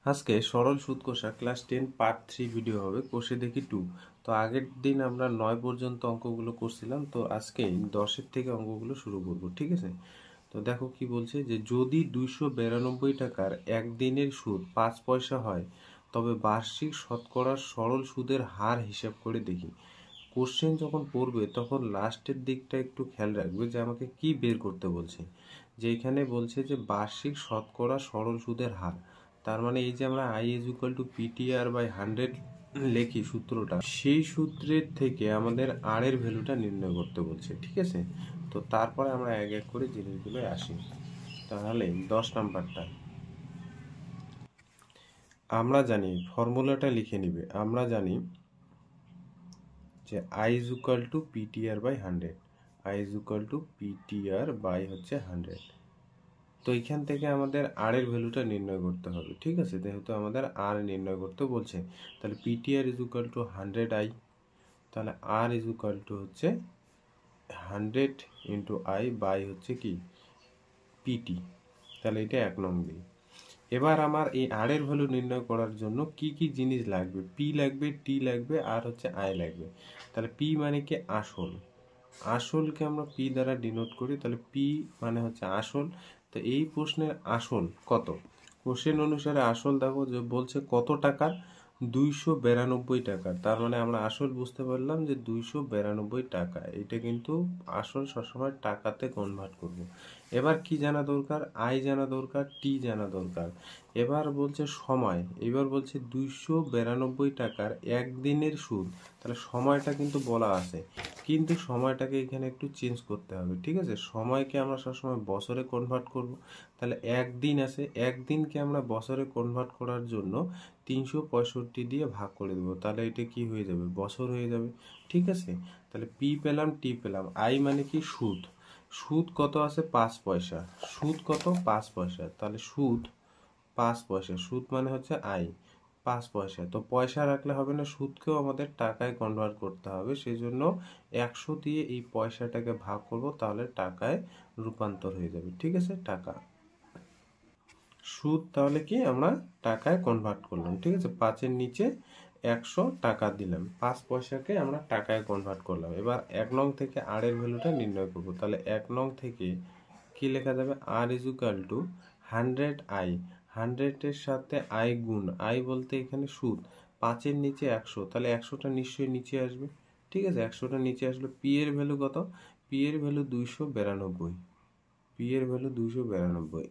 আজকে সরল সুদ কষা ক্লাস 10 পার্ট 3 ভিডিও হবে কোষে দেখি 2। তো আগের দিন আমরা 9 পর্যন্ত অঙ্কগুলো করছিলাম, তো আজকে 10-এর থেকে অঙ্কগুলো শুরু করব, ঠিক আছে? তো দেখো কি বলছে, যে যদি 292 টাকার একদিনের সুদ 5 পয়সা হয়, তবে বার্ষিক শতকরা সরল সুদের হার হিসাব করে দেখি। কোশ্চেন যখন পড়বে তখন লাস্টের দিকটা একটু খেয়াল রাখবে যে আমাকে কি বের করতে বলছে। যে এখানে বলছে যে বার্ষিক শতকরা সরল সুদের হার, তার মানে এই যে আমরা I is equal to PTR by 100 লেখি সূত্রটা, সেই সূত্রের থেকে আমাদের আর এর ভ্যালুটা নির্ণয় করতে বলছে, ঠিক আছে? তো তারপরে আমরা এক এক করে জিনিসগুলো আসি। তাহলে 10 নাম্বারটা আমরা জানি, ফর্মুলাটা লিখে নিবে। আমরা জানি যে I is equal to PTR by 100, I is equal to PTR by হচ্ছে 100। তো এইখান থেকে আমাদের আর এর ভ্যালুটা নির্ণয় করতে হবে, ঠিক আছে? যেহেতু আমাদের আর নির্ণয় করতে বলছে, তাহলে PTR is equal to 100i, তাহলে আর ইজ ইকুয়াল টু হচ্ছে 100 ইন্টু আই বাই হচ্ছে কি পিটি। তাহলে এটা 1 নং দিই। এবার আমার এই আর এর ভ্যালু নির্ণয় করার জন্য কি কি জিনিস লাগবে? পি লাগবে, টি লাগবে, আর হচ্ছে আই লাগবে। তাহলে পি মানে কি আসল, আসলকে আমরা পি দ্বারা ডিনোট করি, তাহলে পি মানে হচ্ছে আসল। তো এই প্রশ্নের আসল কত? কোশ্চেন অনুসারে আসল দেখো যে বলছে কত টাকার, 292 টাকার। তার মানে আমরা আসল বুঝতে পারলাম যে 292 টাকা। এটা কিন্তু আসল সবসময় টাকাতে কনভার্ট করব। এবার কি জানা দরকার? আই জানা দরকার, টি জানা দরকার। এবার বলছে সময়, এবার বলছে 292 টাকার একদিনের সুদ। তাহলে সময়টা কিন্তু বলা আছে, কিন্তু সময়টাকে এখানে একটু চেঞ্জ করতে হবে, ঠিক আছে? সময়কে আমরা সবসময় বছরে কনভার্ট করব। তাহলে একদিন আছে, একদিনকে আমরা বছরে কনভার্ট করার জন্য 365 দিয়ে ভাগ করে দেবো। তাহলে এটা কি হয়ে যাবে? বছর হয়ে যাবে, ঠিক আছে? তাহলে পি পেলাম, টি পেলাম। আই মানে কি সুদ, সুদ কত আছে? 5 পয়সা। সুদ কত? 5 পয়সা। তাহলে সুদ 5 পয়সা, সুদ মানে হচ্ছে আই 5 পয়সা। তো পয়সা রাখলে হবে না, সুদকেও আমাদের টাকায় কনভার্ট করতে হবে, সেই জন্য 100 দিয়ে এই পয়সাটাকে ভাগ করব, তাহলে টাকায় রূপান্তর হয়ে যাবে, ঠিক আছে? টাকা সুদ তাহলে কি আমরা টাকায় কনভার্ট করলাম, ঠিক আছে? 5-এর নিচে 100 টাকা দিলাম, 5 পয়সাকে আমরা টাকায় কনভার্ট করলাম। এবার 1 নং থেকে আর এর ভ্যালুটা নির্ণয় করব। তাহলে 1 নং থেকে কি লেখা যাবে? R is equal to 100i, 100-এর সাথে আই গুণ, আই বলতে এখানে সুদ, 5-এর নিচে 100, তাহলে 100টা নিশ্চয়ই নিচে আসবে, ঠিক আছে? 100টা নিচে আসলো। পি এর ভ্যালু কত? পি এর ভ্যালু 292, পি এর ভ্যালু 292।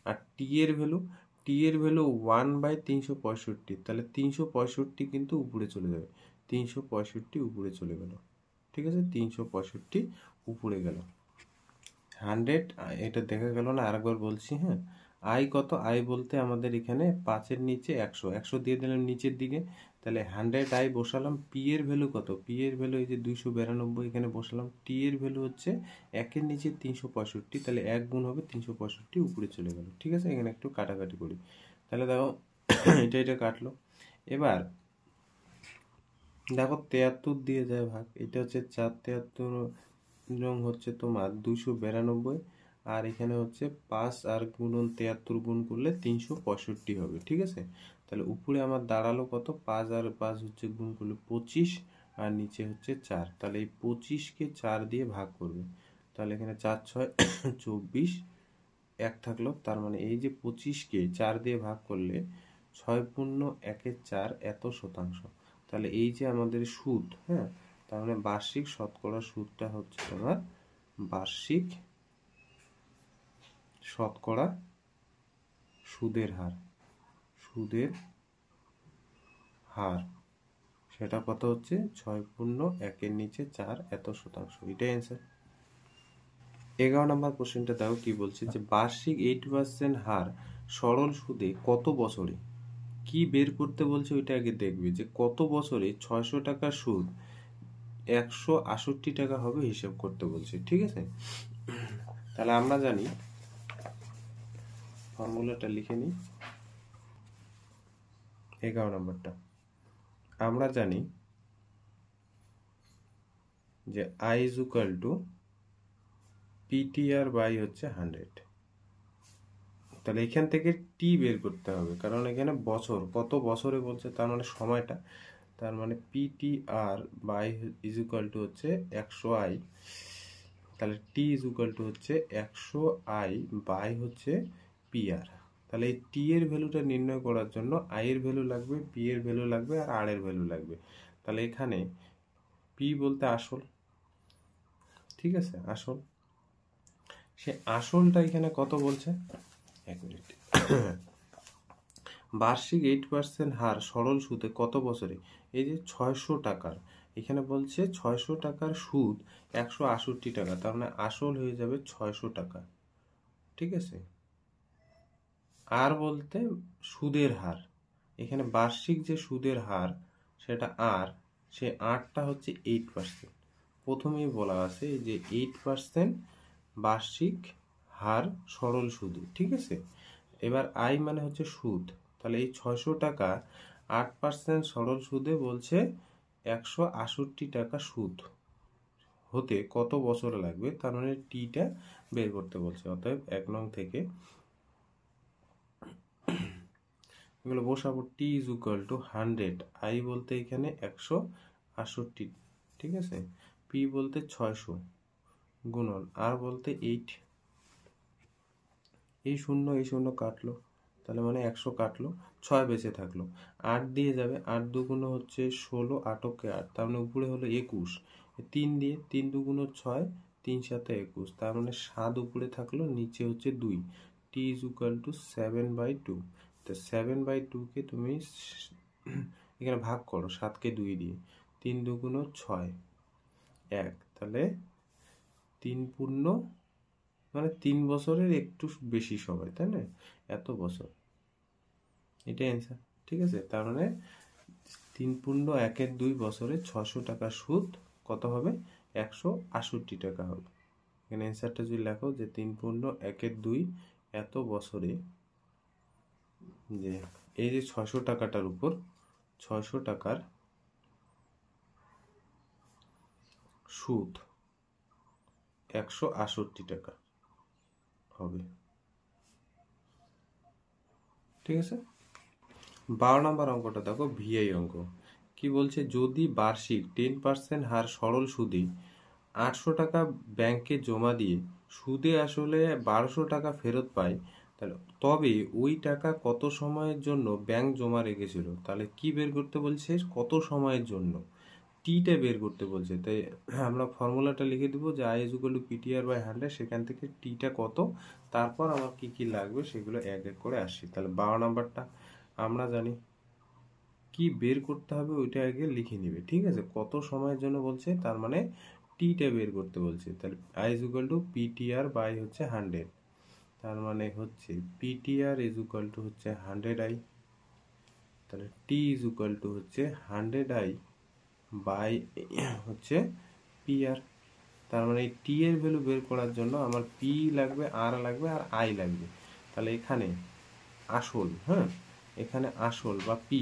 আর টি এর ভ্যালু, টি এর ভ্যালু 1/365, তাহলে 365 কিন্তু উপরে চলে যাবে, 365 উপরে চলে গেল, ঠিক আছে? 365 উপরে গেল। 100, এটা দেখা গেল না? আরেকবার বলছি, হ্যাঁ। আই কত? আই বলতে আমাদের এখানে 5-এর নিচে 100, 100 দিয়ে দিলাম নিচের দিকে, তাহলে 100i বসালাম। পি এর ভ্যালু কত? পি এর ভ্যালু এই যে 292, এখানে বসালাম। টি এর ভ্যালু হচ্ছে 1-এর নিচে 365, তাহলে 1 গুণ হবে 365 উপরে চলে গেল, ঠিক আছে? এখানে একটু কাটাকাটি করি, তাহলে দেখো এটা কাটলো। এবার দেখো 73 দিয়ে যায় ভাগ, এটা হচ্ছে 473 রং হচ্ছে তোমার 292, আর এখানে হচ্ছে 5 আর গুণন 73 গুণ করলে 365 হবে, ঠিক আছে? তাহলে উপরে আমার দাঁড়ালো কত? 5 আর 5 হচ্ছে গুণ করলে 25, আর নিচে হচ্ছে 4। তাহলে এই 25কে 4 দিয়ে ভাগ করবে, তাহলে এখানে 4 6 24, 1 থাকলো। তার মানে এই যে 25কে 4 দিয়ে ভাগ করলে 6×1=4 এত শতাংশ। তাহলে এই যে আমাদের সুদ, হ্যাঁ, তার মানে বার্ষিক শতকরা সুদটা হচ্ছে তোমার বার্ষিক শতকরা সুদের হার, সুদের হার সেটা কত হচ্ছে? 6×1=4 এত শতাংশ। এটাই অ্যান্সার। 11 নম্বর কোশ্চেনটা দেখো কি বলছে, যে বার্ষিক 8% হার সরল সুদে কত বছরে? কি বের করতে বলছে ওইটা আগে দেখবে, যে কত বছরে 600 টাকার সুদ 168 টাকা হবে হিসাব করতে বলছে, ঠিক আছে? তাহলে আমরা জানি, ফর্মুলাটা লিখে নিই। 11 নম্বরটা আমরা জানি যে I is equal to PTR by হচ্ছে 100, তাহলে এখান থেকে টি বের করতে হবে, কারণ এখানে বছর কত বছরে বলছে, তার মানে সময়টা, তার মানে PTR by is equal to হচ্ছে 100i। তাহলে টি ইজ ইকুয়াল টু হচ্ছে 100i বাই হচ্ছে পিআর। তাহলে এই টি এর ভ্যালুটা নির্ণয় করার জন্য আই এর ভ্যালু লাগবে, পি এর ভ্যালু লাগবে, আর আর এর ভ্যালু লাগবে। তাহলে এখানে পি বলতে আসল, ঠিক আছে, আসল। সে আসলটা এখানে কত বলছে, এক মিনিট। বার্ষিক 8% হার সরল সুদে কত বছরে, এই যে 600 টাকার, এখানে বলছে 600 টাকার সুদ 168 টাকা, তার মানে আসল হয়ে যাবে 600 টাকা, ঠিক আছে। আর বলতে সুদের হার, এখানে বার্ষিক যে সুদের হার সেটা আর, সে আরটা হচ্ছে 8%। প্রথমেই বলা আছে যে 8% বার্ষিক হার সরল সুদে, ঠিক আছে। এবার আই মানে হচ্ছে সুদ, তাহলে এই 600 টাকা 8% সরল সুদে বলছে 168 টাকা সুদ হতে কত বছর লাগবে, তার মানে টিটা বের করতে বলছে। অতএব 1 নং থেকে এগুলো বসাবো। টি ইজ ইকুয়াল টু 100, আই বলতে এখানে 168, ঠিক আছে, পি বলতে 600 গুণন আর বলতে 8, এই শূন্য কাটলো, তাহলে মানে 100 কাটলো, 6 বেঁচে থাকলো, 8 দিয়ে যাবে, 8 দুগুণ হচ্ছে 16, 8 কে 8, তার মানে উপরে হলো 21, 3 দিয়ে 3 দুগুণ 6, 3 সাথে 21, তার মানে 7 উপরে থাকলো, নিচে হচ্ছে 2। টি ইজ ইকুয়াল টু 7/2। তো 7/2 কে তুমি এখানে ভাগ করো 7কে 2 দিয়ে, 3 দুগুণ 6, 1, তাহলে 3 পূর্ণ মানে 3 বছরের একটু বেশি সময়, তাই না, এত বছর, এটা অ্যান্সার, ঠিক আছে। তার মানে 3.1/2 বছরে 600 টাকা সুদ কত হবে, 168 টাকা হবে। এখানে অ্যান্সারটা যদি লেখো যে 3.1/2 এত বছরে, যে এই যে 600 টাকাটার উপর 600 টাকার সুদ 168 টাকা হবে, ঠিক আছে। 12 নম্বর অঙ্কটা দেখো, ভিআই অঙ্ক। কি বলছে, যদি বার্ষিক 10% হার সরল সুদে 800 টাকা ব্যাংকে জমা দিয়ে সুদে আসলে 1200 টাকা ফেরত পায়, তাহলে তবে ওই টাকা কত সময়ের জন্য ব্যাংক জমা রেখেছিল। তাহলে কি বের করতে বলছে, কত সময়ের জন্য, টিটা বের করতে বলছে। তাই আমরা ফর্মুলাটা লিখে দিব যে I is equal to PTR by 100, সেখান থেকে টিটা কত, তারপর আমার কি কি লাগবে সেগুলো এক এক করে আসি। তাহলে 12 নাম্বারটা আমরা জানি কি বের করতে হবে, ওইটা আগে লিখে নিবে, ঠিক আছে। কত সময়ের জন্য বলছে, তার মানে টিটা বের করতে বলছে। তাহলে I is equal to PTR by হচ্ছে 100, তার মানে হচ্ছে পিটিআর ইজ ইকুয়াল টু হচ্ছে 100i, তাহলে টি ইজ ইকুয়াল টু হচ্ছে 100i বাই হচ্ছে পিআর। তার মানে এই টি এর ভ্যালু বের করার জন্য আমার পি লাগবে, আর লাগবে, আর আই লাগবে। তাহলে এখানে আসল, হ্যাঁ, এখানে আসল বা পি,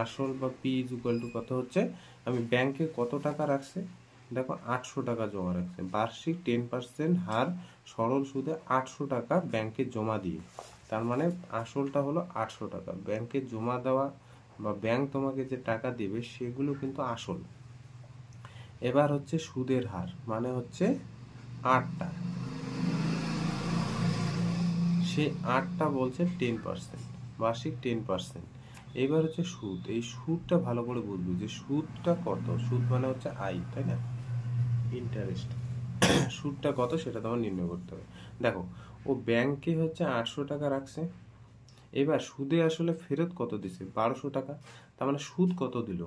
আসল বা পি ইজ ইকুয়াল টু কত হচ্ছে, আমি ব্যাংকে কত টাকা রাখছে, দেখো 800 টাকা জমা রাখছে, বার্ষিক 10% হার সরল সুদে 800 টাকা ব্যাংকে জমা দিয়ে, তার মানে আসলটা হলো 800 টাকা ব্যাংকে জমা দেওয়া, বা ব্যাংক তোমাকে যে টাকা দেবে সেগুলো কিন্তু আসল। এবার হচ্ছে সুদের হার, মানে হচ্ছে 8টা, সে 8টা বলছে 10%, বার্ষিক 10%। এবার হচ্ছে সুদ, এই সুদটা ভালো করে বুঝবি যে সুদটা কত, সুদ মানে হচ্ছে আই, তাই না, ইন্টারেস্ট। সুদটা কত সেটা তোমার নির্ণয় করতে হবে। দেখো ও ব্যাংকে হচ্ছে 800 টাকা রাখছে, এবার সুদে আসলে ফেরত কত দিছে, 1200 টাকা, তার মানে সুদ কত দিল,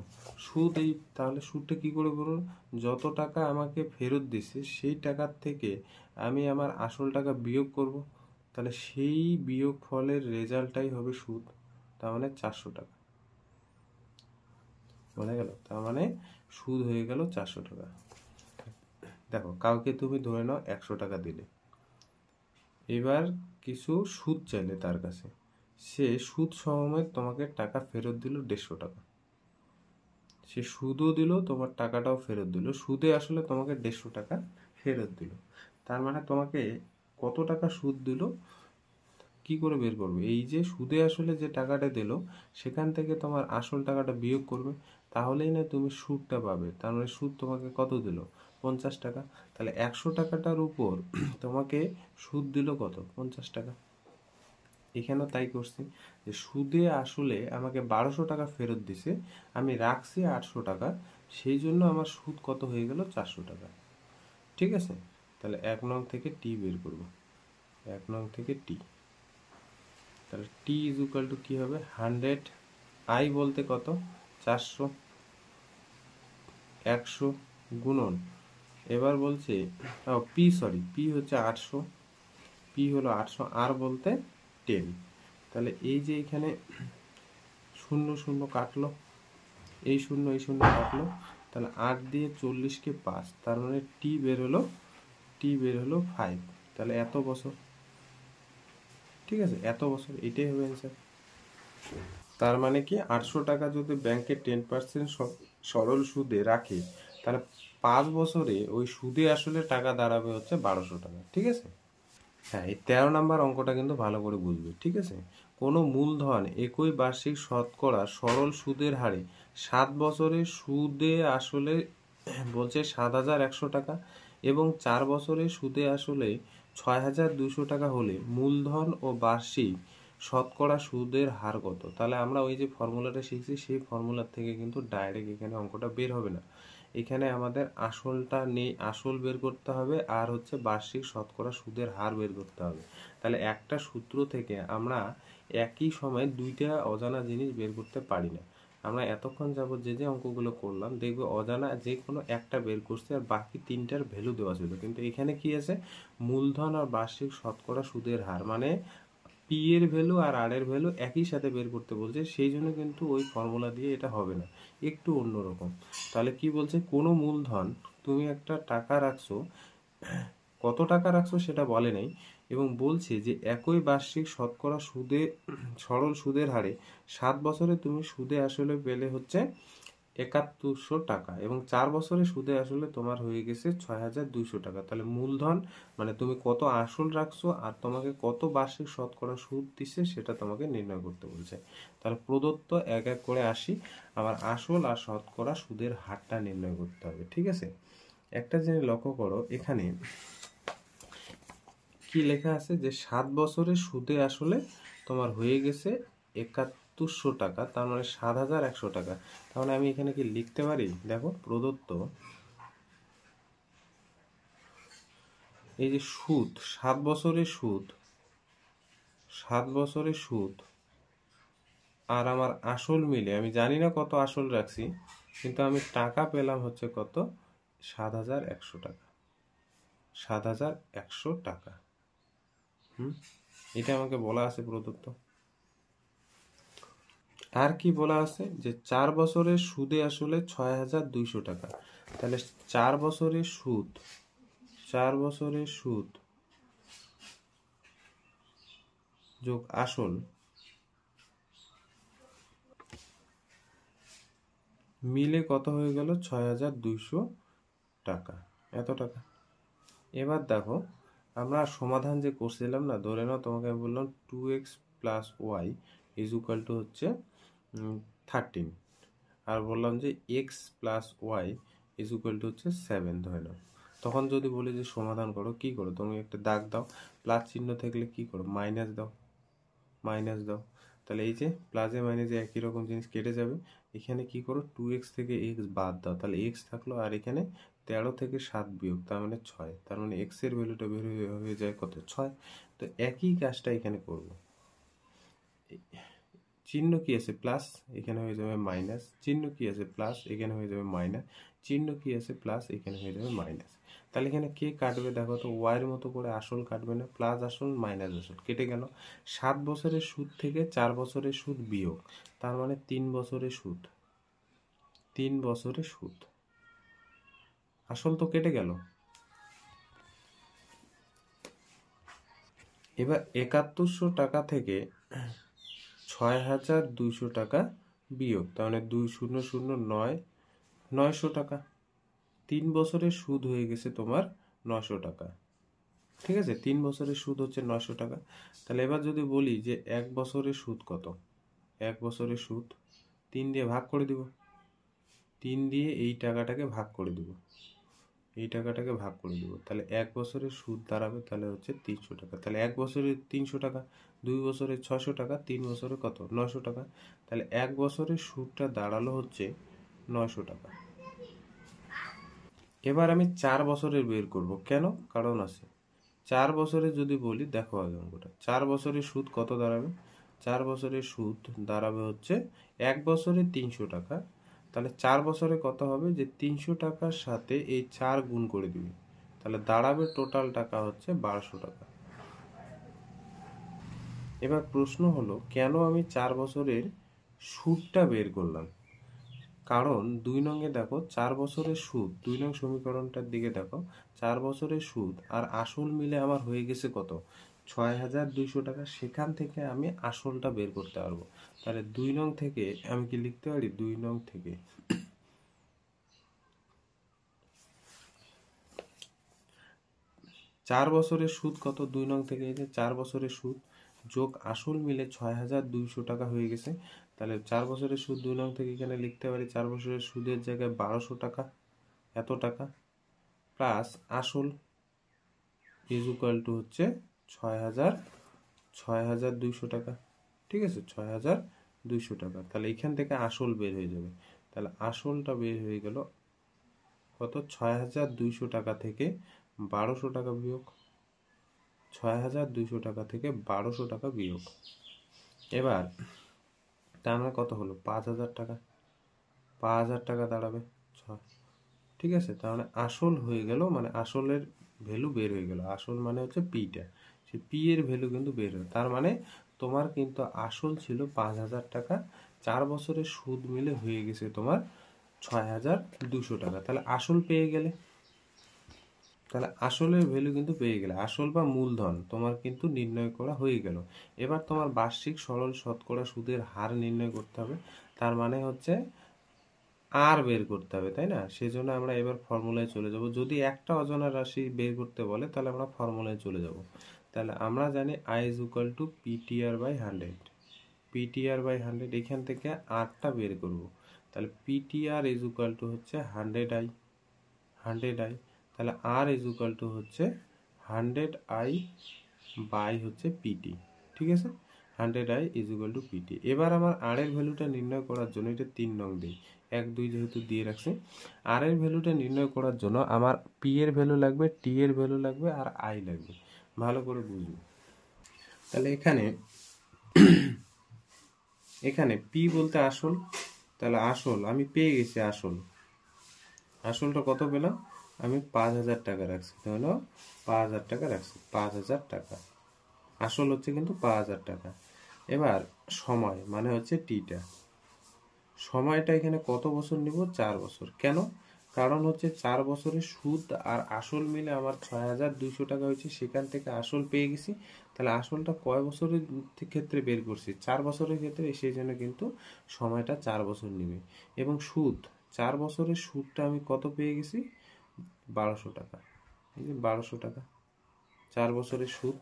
সুদ এই, তাহলে সুদটা কি করে করবো, যত টাকা আমাকে ফেরত দিছে সেই টাকার থেকে আমি আমার আসল টাকা বিয়োগ করব, তাহলে সেই বিয়োগ ফলের রেজাল্টটাই হবে সুদ, তার মানে 400 টাকা, বোঝা গেল। তার মানে সুদ হয়ে গেল 400 টাকা। দেখো কাউকে তুমি ধরে নাও 100 টাকা দিলে, এবার কিছু সুদ চাইলে তার কাছে, সে সুদ সমেত তোমাকে টাকা ফেরত দিল 150 টাকা, সে সুদও দিল তোমার টাকাটাও ফেরত দিল, সুদে আসলে তোমাকে 150 টাকা ফেরত দিল। তার মানে তোমাকে কত টাকা সুদ দিল কি করে বের করবে? এই যে সুদে আসলে যে টাকাটা দিল সেখান থেকে তোমার আসল টাকাটা বিয়োগ করবে, তাহলেই না তুমি সুদটা পাবে। তার মানে সুদ তোমাকে কত দিল? 50 টাকা। তাহলে 100 টাকাটার উপর তোমাকে সুদ দিল কত? 50 টাকা। এখানেও তাই করছি, যে সুদে আসলে আমাকে 1200 টাকা ফেরত দিছে, আমি রাখছি 800 টাকা, সেই জন্য আমার সুদ কত হয়ে গেল? 400 টাকা। ঠিক আছে, তাহলে 1 নং থেকে টি বের করব। 1 নং থেকে টি, তাহলে টি ইজ ইকুয়াল টু কী হবে? 100, আই বলতে কত? 400, 100 গুণন, এবার বলছে পি, সরি পি হচ্ছে 800, পি হলো 800, আর বলতে 10। তাহলে এই যে এখানে শূন্য শূন্য কাটলো, এই শূন্য কাটলো, তাহলে 8 দিয়ে 40কে 5, তার মানে টি বের হলো 5। তাহলে এত বছর। ঠিক আছে, এত বছর, এটাই হবে অ্যান্সার। তার মানে কি 800 টাকা যদি ব্যাংকে 10% সরল সুদে রাখে, তাহলে 5 বছরে ওই সুদে আসলে টাকা দাঁড়াবে হচ্ছে 1200 টাকা। ঠিক আছে, হ্যাঁ, এই 13 নাম্বার অঙ্কটা কিন্তু ভালো করে বুঝবে। ঠিক আছে, কোনো মূলধন একই বার্ষিক শতকরা সরল সুদের হারে 7 বছরে সুদে আসলে বলছে 7100 টাকা এবং 4 বছরে সুদে আসলে 6200 টাকা হলে মূলধন ও বার্ষিক শতকরা সুদের হার কত? তাহলে আমরা ওই যে ফর্মুলাটা শিখছি সেই ফর্মুলার থেকে কিন্তু ডাইরেক্ট এখানে অঙ্কটা বের হবে না। এখানে আমাদের আসলটা নেই, আসল বের করতে হবে, আর হচ্ছে বার্ষিক শতকরা সুদের হার বের করতে হবে। তাহলে একটা সূত্র থেকে আমরা একই সময়ে দুইটা অজানা জিনিস বের করতে পারি না। আমরা এতক্ষণ যাবত যে অঙ্কগুলো করলাম, দেখবে অজানা যে কোনো একটা বের করছে আর বাকি তিনটার ভ্যালু দেওয়া ছিল, কিন্তু এখানে কি আছে? মূলধন আর বার্ষিক শতকরা সুদের হার, মানে পি এর ভ্যালু আর আর এর ভ্যালু একই সাথে বের করতে বলছে, সেই জন্য কিন্তু ওই ফর্মুলা দিয়ে এটা হবে না, একটু অন্যরকম। তাহলে কি বলছে? কোনো মূলধন তুমি একটা টাকা রাখছো, কত টাকা রাখছো সেটা বলে নাই, এবং বলছে যে একই বার্ষিক শতকরা সুদে সরল সুদের হারে 7 বছরে তুমি সুদে আসলে পেলে হচ্ছে 7100 টাকা এবং 4 বছরে সুদে আসলে তোমার হয়ে গেছে 6200 টাকা। তাহলে মূলধন মানে তুমি কত আসল রাখছো আর তোমাকে কত বার্ষিক শতকরা সুদ দিচ্ছে সেটা তোমাকে নির্ণয় করতে বলছে। তাহলে প্রদত্ত এক এক করে আসি, আবার আসল আর শতকরা সুদের হারটা নির্ণয় করতে হবে। ঠিক আছে, একটা জিনিস লক্ষ্য করো, এখানে কি লেখা আছে? যে 7 বছরের সুদে আসলে তোমার হয়ে গেছে 7100 টাকা, তার মানে 7100 টাকা। তাহলে আমি এখানে কি লিখতে পারি? দেখো, প্রদত্ত এই যে সুদ, 7 বছরের সুদ, 7 বছরের সুদ আর আমার আসল মিলে আমি জানি না কত আসল রাখছি, কিন্তু আমি টাকা পেলাম হচ্ছে কত? 7100 টাকা। 7100 টাকা। এটা আমাকে বলা আছে প্রদত্ত। আর কি বলা আছে? যে 4 বছরের সুদে আসলে 6200 টাকা। তাহলে 4 বছরের সুদ, 4 বছরের সুদ যোগ আসল মিলে কত হয়ে গেল? 6200 টাকা, এত টাকা। এবার দেখো, আমরা সমাধান যে করছিলাম না, ধরে নাও তোমাকে আমি বললাম 2x plus Y is equal to হচ্ছে 13, আর বললাম যে x plus Y is equal to হচ্ছে 7 ধরে নাও। তখন যদি বলি যে সমাধান করো, কি করো? তুমি একটা দাগ দাও, প্লাস চিহ্ন থাকলে কি করো? মাইনাস দাও, মাইনাস দাও। তাহলে এই যে প্লাসে মাইনাসে একই রকম জিনিস কেটে যাবে। এখানে কি করো? 2x থেকে x বাদ দাও, তাহলে x থাকলো, আর এখানে 13 থেকে 7 বিয়োগ, তার মানে 6, তার মানে x এর ভ্যালুটা বের হয়ে যায় কত? 6। তো একই কাজটা এখানে করব। চিহ্ন কি আছে? প্লাস, এখানে হয়ে যাবে মাইনাস, চিহ্ন কি আছে? প্লাস, এখানে হয়ে যাবে মাইনাস, চিহ্ন কি আছে? প্লাস, এখানে হয়ে যাবে মাইনাস। তাহলে এখানে কে কাটবে? দেখো তো, ওয়াইয়ের মতো করে আসল কাটবে না, প্লাস আসল মাইনাস আসল কেটে গেল। 7 বছরের সুদ থেকে 4 বছরের সুদ বিয়োগ, তার মানে 3 বছরের সুদ, 3 বছরের সুদ, আসল তো কেটে গেল। এবার 7100 টাকা থেকে 6200 টাকা বিয়োগ, তার মানে 2009 900 টাকা। 3 বছরের সুদ হয়ে গেছে তোমার 900 টাকা। ঠিক আছে, 3 বছরের সুদ হচ্ছে 900 টাকা। তাহলে এবার যদি বলি যে 1 বছরের সুদ কত, 1 বছরের সুদ 3 দিয়ে ভাগ করে দিব, 3 দিয়ে এই টাকাটাকে ভাগ করে দিব, এই টাকাটাকে ভাগ করে দিব, তাহলে 1 বছরের সুদ দাঁড়াবে তাহলে হচ্ছে 300 টাকা। তাহলে 1 বছরে 300 টাকা, 2 বছরে 600 টাকা, 3 বছরে কত 900 টাকা। তাহলে 1 বছরের সুদটা দাঁড়ালো হচ্ছে 900 টাকা। এবার আমি 4 বছরের বের করব, কেন? কারণ আছে 4 বছরে যদি বলি, দেখো আগে অঙ্কটা, 4 বছরের সুদ কত দাঁড়াবে? 4 বছরের সুদ দাঁড়াবে হচ্ছে 1 বছরে 300 টাকা। তাহলে 4 বছরে কত হবে, যে 300 টাকার সাথে এই 4 গুণ করে দিবি, তাহলে দাঁড়াবে টোটাল টাকা হচ্ছে 1200 টাকা। এবার প্রশ্ন হলো, কেন আমি 4 বছরের সুদটা বের করলাম? কারণ 2 নংয়ে দেখো 4 বছরের সুদ, 2 নং সমীকরণটার দিকে দেখো, 4 বছরের সুদ আর আসল মিলে আমার হয়ে গেছে কত, 6200 টাকা। সেখান থেকে আমি আসলটা বের করতে পারবো। তাহলে 2 নং থেকে আমি কি লিখতে পারি, 2 নং থেকে 4 বছরের সুদ কত, 2 নং থেকে এই যে 4 বছরের সুদ যোগ আসল মিলে 6200 টাকা হয়ে গেছে। তাহলে 4 বছরের সুদ 2 নং থেকে এখানে লিখতে পারি, 4 বছরের সুদের জায়গায় 1200 টাকা, এত টাকা প্লাস আসল ইজ ইকুয়াল টু হচ্ছে 6200 টাকা। ঠিক আছে, 6200 টাকা। তাহলে এখান থেকে আসল বের হয়ে যাবে। তাহলে আসলটা বের হয়ে গেল কত, 6200 টাকা থেকে 1200 টাকা বিয়োগ, 6200 টাকা থেকে 1200 টাকা বিয়োগ। এবার তার মানে কত হলো, 5000 টাকা, 5000 টাকা দাঁড়াবে। ঠিক আছে, তার মানে আসল হয়ে গেল, মানে আসলের ভ্যালু বের হয়ে গেল। আসল মানে হচ্ছে পিটা, সেই পি এর ভ্যালু কিন্তু বের হলো। তার মানে তোমার কিন্তু আসল ছিল 5000 টাকা, 4 বছরের সুদ মিলে হয়ে গেছে তোমার 6200 টাকা। তাহলে আসল পেয়ে গেলে, তাহলে আসলের ভ্যালু কিন্তু পেয়ে গেলে, আসল বা মূলধন তোমার কিন্তু নির্ণয় করা হয়ে গেল। এবার তোমার বার্ষিক সরল শতকরা সুদের হার নির্ণয় করতে হবে। তার মানে হচ্ছে আর বের করতে হবে, তাই না? সেজন্য আমরা এবার ফর্মুলায় চলে যাব। যদি একটা অজানা রাশি বের করতে বলে তাহলে আমরা ফর্মুলায় চলে যাব। তাহলে আমরা জানি I is equal to PTR by 100, PTR by 100। এখান থেকে আরটা বের করব, তাহলে পিটিআর ইজ ইকুয়াল টু হচ্ছে 100i, 100i। তাহলে আর ইজ ইকুয়াল টু হচ্ছে 100i বাই হচ্ছে পিটি। ঠিক আছে, 100i is equal two PT. এবার আমার আর এর ভ্যালুটা নির্ণয় করার জন্য, এটা 3 নং দিই, 1 2 যেহেতু দিয়ে রাখছি, আর এর ভ্যালুটা নির্ণয় করার জন্য আমার পি এর ভ্যালু লাগবে, টি এর ভ্যালু লাগবে, আর আই লাগবে। ভালো করে বুঝবো। তাহলে এখানে পি বলতে আসল, তাহলে আসল আমি পেয়ে গেছি। আসলটা কত পেলাম, আমি 5000 টাকা রাখছি, তাহলে 5000 টাকা রাখছি, 5000 টাকা আসল হচ্ছে কিন্তু 5000 টাকা। এবার সময় মানে হচ্ছে টিটা, সময়টা এখানে কত বছর নিব, 4 বছর। কেন? কারণ হচ্ছে 4 বছরের সুদ আর আসল মিলে আমার 6200 টাকা হয়েছে, সেখান থেকে আসল পেয়ে গেছি। তাহলে আসলটা কয় বছরের ক্ষেত্রে বের করছি, 4 বছরের ক্ষেত্রে, সেই জন্য কিন্তু সময়টা 4 বছর নেবে। এবং সুদ, 4 বছরের সুদটা আমি কত পেয়ে গেছি, 1200 টাকা। এই যে 1200 টাকা 4 বছরের সুদ,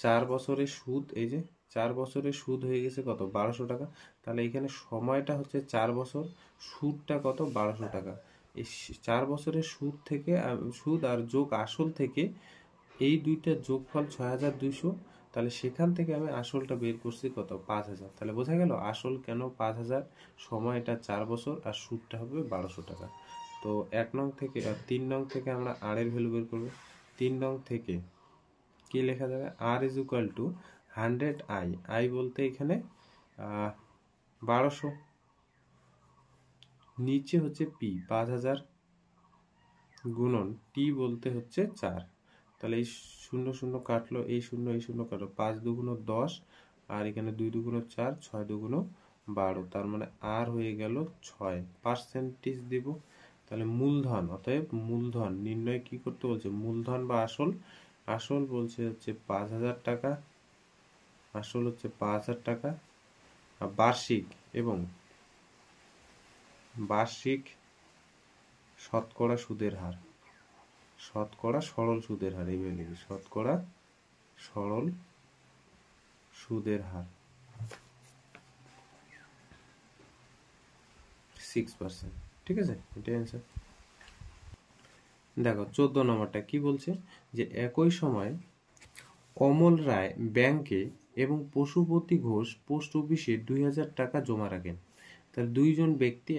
4 বছরের সুদ, এই যে 4 বছরের সুদ হয়ে গেছে কত, 1200 টাকা। তাহলে এখানে সময়টা হচ্ছে 4 বছর, সুদটা কত, 1200 টাকা। এই 4 বছরের সুদ থেকে, সুদ আর যোগ আসল থেকে এই দুইটা যোগফল 6200। তাহলে সেখান থেকে আমি আসলটা বের করছি কত, 5000। তাহলে বোঝা গেল আসল কেন 5000, সময়টা 4 বছর, আর সুদটা হবে 1200 টাকা। তো 1 নং থেকে 3 নং থেকে আমরা আর এর ভ্যালু বের করব। 3 নং থেকে কি লেখা যাবে, R is equal to 100i, I বলতে এখানে 1200, নিচে হচ্ছে পি 5000, গুণন টি বলতে হচ্ছে 4। তাহলে এই শূন্য শূন্য কাটলো, এই শূন্য কাটলো, 5 দুগুণ 10, আর এখানে 2 দুগুণ 4, 6 দুগুণ 12। তার মানে আর হয়ে গেল 6, পার্সেন্টেজ দিব। তাহলে মূলধন, অতএব মূলধন নির্ণয় কি করতে বলছে, মূলধন বা আসল। আসল বলছে হচ্ছে 5000 টাকা, আসল হচ্ছে 5000 টাকা। আর বার্ষিক, এবং বার্ষিক শতকরা সুদের হার, শতকরা সরল সুদের হার, এইভাবে লিখি, শতকরা সরল সুদের হার 6%। ঠিক আছে, এটাই অ্যান্সার। দেখো 14 নম্বরটা কি বলছে, যে একই সময় অমল রায় ব্যাংকে এবং পশুপতি ঘোষ পোস্ট অফিসে 2000 টাকা জমা রাখেন। তাহলে দুইজন ব্যক্তি,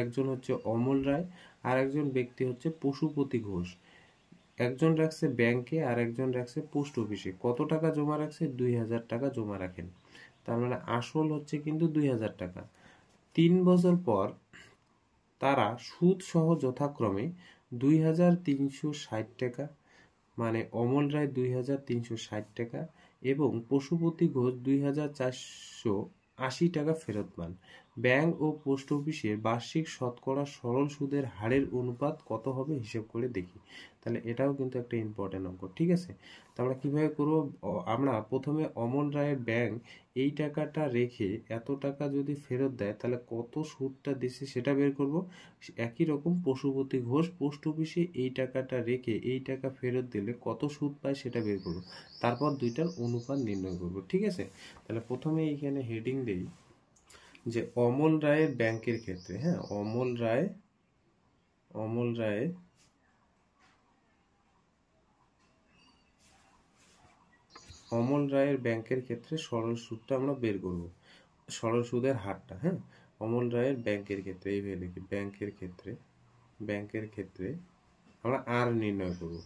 একজন হচ্ছে অমল রায় আর একজন ব্যক্তি হচ্ছে পশুপতি ঘোষ। একজন রাখছে ব্যাংকে আর একজন রাখছে পোস্ট অফিসে। কত টাকা জমা রাখছে? 2000 টাকা জমা রাখেন। তার মানে আসল হচ্ছে কিন্তু 2000 টাকা। 3 বছর পর তারা সুদ সহ যথাক্রমে 2360 টাকা, মানে অমল রায় 2360 টাকা এবং পশুপতি ঘোষ 2480 টাকা ফেরত পান। ব্যাংক ও পোস্ট অফিসের বার্ষিক শতকরা সরল সুদের হারের অনুপাত কত হবে হিসেব করে দেখি। তাহলে এটাও কিন্তু একটা ইম্পর্টেন্ট অঙ্ক। ঠিক আছে, তো আমরা কিভাবে করব? আমরা প্রথমে অমল রায়ের ব্যাংক এই টাকাটা রেখে এত টাকা যদি ফেরত দেয় তাহলে কত সুদটা দিছে সেটা বের করব। একই রকম পশুপতি ঘোষ পোস্ট অফিসে এই টাকাটা রেখে এই টাকা ফেরত দিলে কত সুদ পায় সেটা বের করব। তারপর দুইটার অনুপাত নির্ণয় করব। ঠিক আছে, তাহলে প্রথমে এইখানে হেডিং দেই যে অমল রায়ের ব্যাংকের ক্ষেত্রে, হ্যাঁ, অমল রায়ের ব্যাংকের ক্ষেত্রে সরল সুদটা আমরা বের করব, সরল সুদের হারটা। হ্যাঁ, অমল রায়ের ব্যাংকের ক্ষেত্রে এইভাবে লিখি, ব্যাংকের ক্ষেত্রে আমরা আর নির্ণয় করব।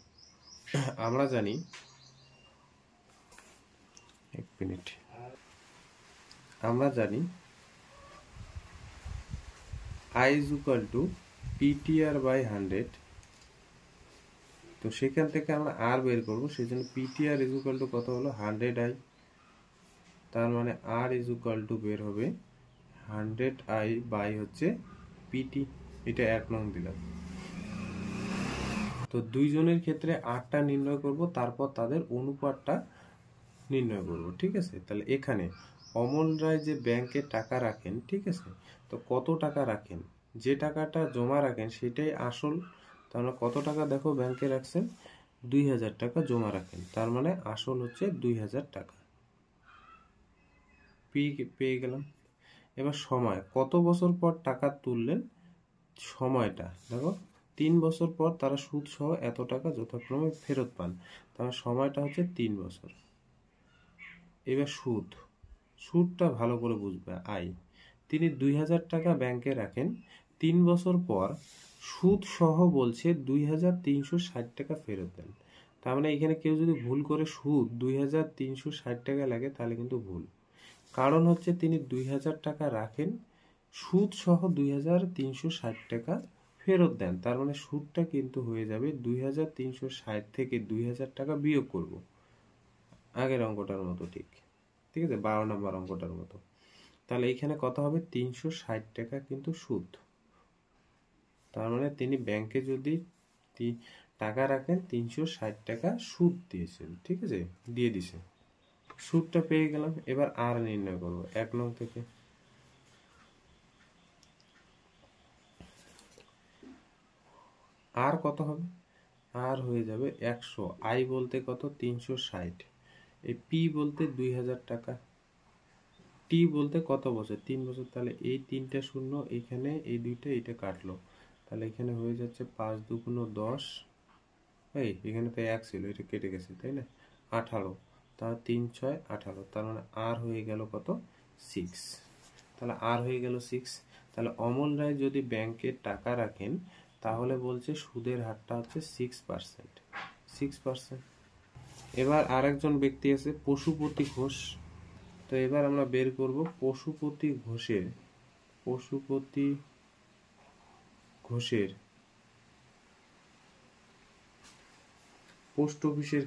আমরা জানি, এক মিনিট, আমরা জানি I is equal to PTR by 100। তো সেখান থেকে আমরা আর বের করবো, সেই জন্য PTR is equal to কত হলো? 100i। তার মানে আর is equal to বের হবে 100i বাই হচ্ছে PT। এটা 1 নং দিলাম। তো দুইজনের ক্ষেত্রে আরটা নির্ণয় করব, তারপর তাদের অনুপাতটা নির্ণয় করব। ঠিক আছে, তাহলে এখানে অমল রায় যে ব্যাংকে টাকা রাখেন, ঠিক আছে, তো কত টাকা রাখেন, যে টাকাটা জমা রাখেন সেটাই আসল। তাহলে কত টাকা দেখো ব্যাংকে রাখছেন? 2000 টাকা জমা রাখেন, তার মানে আসল হচ্ছে 2000 টাকা। পেয়ে গেলাম। এবার সময়, কত বছর পর টাকা তুললেন, সময়টা দেখো 3 বছর পর তারা সুদ সহ এত টাকা যথাক্রমে ফেরত পান, তাহলে সময়টা হচ্ছে 3 বছর। এবার সুদটা ভালো করে বুঝবে। তিনি 2000 টাকা ব্যাংকে রাখেন, 3 বছর পর সুদ সহ বলছে 2360 টাকা ফেরত দেন। তার মানে এখানে কেউ যদি ভুল করে সুদ 2360 টাকা লাগে তাহলে কিন্তু ভুল। কারণ হচ্ছে তিনি 2000 টাকা রাখেন, সুদ সহ 2360 টাকা ফেরত দেন। তার মানে সুদটা কিন্তু হয়ে যাবে 2360 থেকে 2000 টাকা বিয়োগ করব, আগের অঙ্কটার মতো। ঠিক আছে, 12 নম্বর অঙ্কটার মতো। তাহলে এইখানে কত হবে? 360 টাকা কিন্তু সুদ। তার মানে তিনি ব্যাংকে যদি টাকা রাখেন 360 টাকা সুদ দিয়েছেন। ঠিক আছে, দিয়ে দিছে, সুদটা পেয়ে গেলাম। এবার আর নির্ণয় করব 1 নং থেকে। আর কত হবে? আর হয়ে যাবে 100। আই বলতে কত? 360। এই পি বলতে 2000 টাকা। টি বলতে কত বছর? 3 বছর। তাহলে এই 3টা শূন্য এখানে, এই দুইটা এটা কাটলো, তাহলে এখানে হয়ে যাচ্ছে 5 2 10। এখানে তো 1 ছিল, এটা কেটে গেছে, তাই না? 18। তাহলে 3 6 18। তার মানে আর হয়ে গেল কত? 6। তাহলে আর হয়ে গেল 6। তাহলে অমল রায় যদি ব্যাংকে টাকা রাখেন তাহলে বলছে সুদের হারটা হচ্ছে 6%। এবার আরেকজন ব্যক্তি আছে পশুপতি ঘোষ। তো এবার আমরা বের করব পশুপতি ঘোষের পোস্ট অফিসের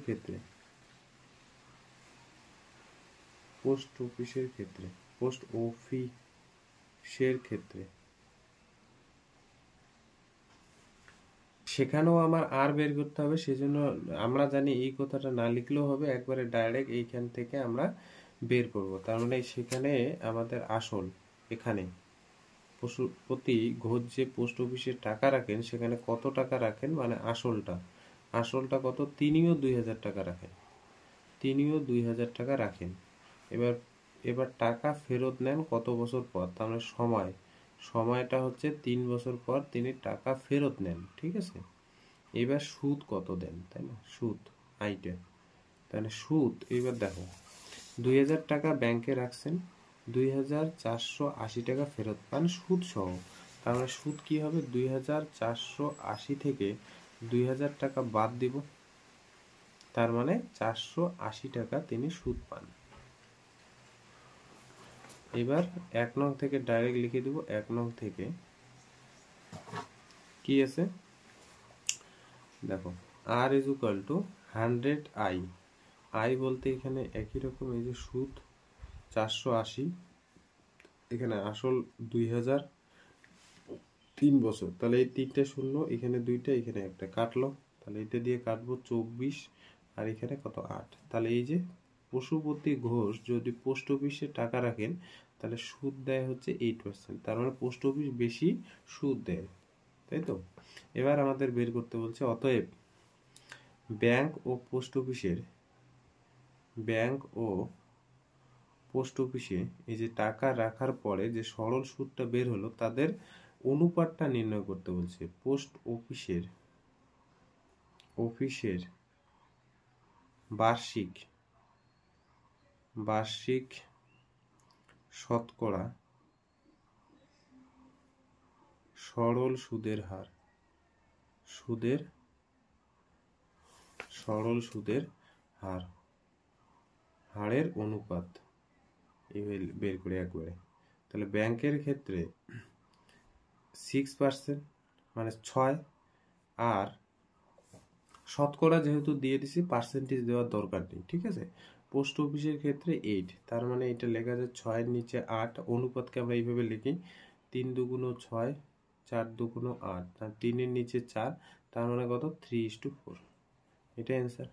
ক্ষেত্রে সেখানেও আমার আর বের করতে হবে। সেজন্য আমরা জানি এই কথাটা না লিখলেও হবে, একবারে ডাইরেক্ট এইখান থেকে আমরা বের করব। তার মানে সেখানে আমাদের আসল, এখানে পশুপতি ঘোষ যে পোস্ট অফিসে টাকা রাখেন সেখানে কত টাকা রাখেন মানে আসলটা, আসলটা কত, তিনিও 2000 টাকা রাখেন, তিনিও 2000 টাকা রাখেন। এবার এবার টাকা ফেরত নেন কত বছর পর, তার মানে সময়টা হচ্ছে 3 বছর পর তিনি টাকা ফেরত নেন, ঠিক আছে। এবার সুদ কত দেন, তাই না, সুদ আইটা, তাহলে সুদ এবার দেখো 2000 টাকা ব্যাংকে রাখছেন, 2480 টাকা ফেরত পান সুদ সহ। তার মানে সুদ কি হবে, 2480 থেকে 2000 টাকা বাদ দিব, তার মানে 480 টাকা তিনি সুদ পান। এবার 1 নং থেকে ডাইরেক্ট লিখে দিব, 1 নং থেকে কি আছে দেখো, R is equal to 100 I, I বলতে এখানে একই রকম, এই যে সুদ 480, এখানে আসল 2000, 3 বছর, তাহলে এই 3টা শূন্য, এখানে 2টা, এখানে একটা কাটলো, তাহলে এটা দিয়ে কাটবো 24, আর এখানে কত 8। তাহলে এই যে পশুপতি ঘোষ যদি পোস্ট অফিসে টাকা রাখেন তাহলে সুদ দেয় হচ্ছে 8%, তার মানে পোস্ট অফিস বেশি সুদ দেয়, তাই তো। এবার আমাদের বের করতে বলছে, অতএব ব্যাংক ও পোস্ট অফিসে এই যে টাকা রাখার পরে যে সরল সুদটা বের হলো তাদের অনুপাতটা নির্ণয় করতে বলছে। পোস্ট অফিসের বার্ষিক শতকরা সরল সুদের হারের অনুপাত বের করে একবারে। তাহলে ব্যাংকের ক্ষেত্রে 6% মানে 6, আর শতকরা যেহেতু দিয়ে দিছি পার্সেন্টেজ দেওয়ার দরকার নেই, ঠিক আছে। পোস্ট অফিসের ক্ষেত্রে 8, তার মানে এটা লেখা যায় 6-এর নিচে 8, অনুপাতকে আমরা এইভাবে লিখি 3 দুগুণ 6, 4 দুগুণ 8, 3-এর নিচে 4, তার মানে কত 3:4, এটা অ্যান্সার।